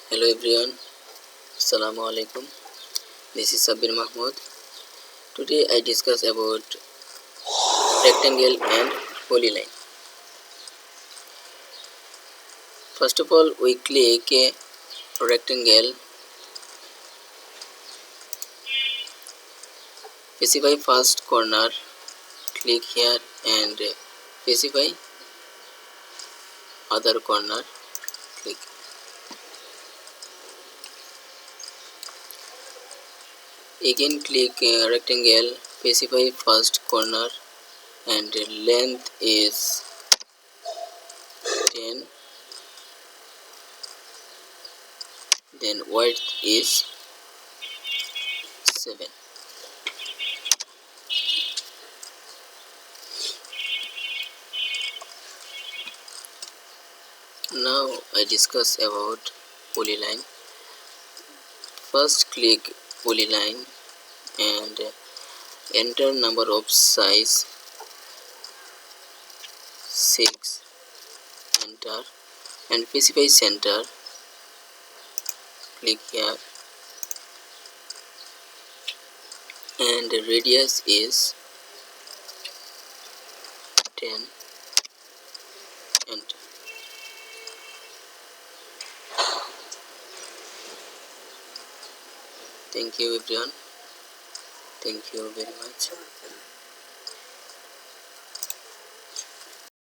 Hello everyone, Assalamu alaikum. This is Sabbir Mahmud. Today I discuss about rectangle and polyline. First of all, we click a rectangle, specify first corner, click here and specify other corner, click. Again click rectangle, specify first corner and length is 10, then width is 7. Now I discuss about polyline. First click polyline and enter number of size 6, enter and specify center, click here and radius is 10, enter. Thank you everyone. Thank you very much.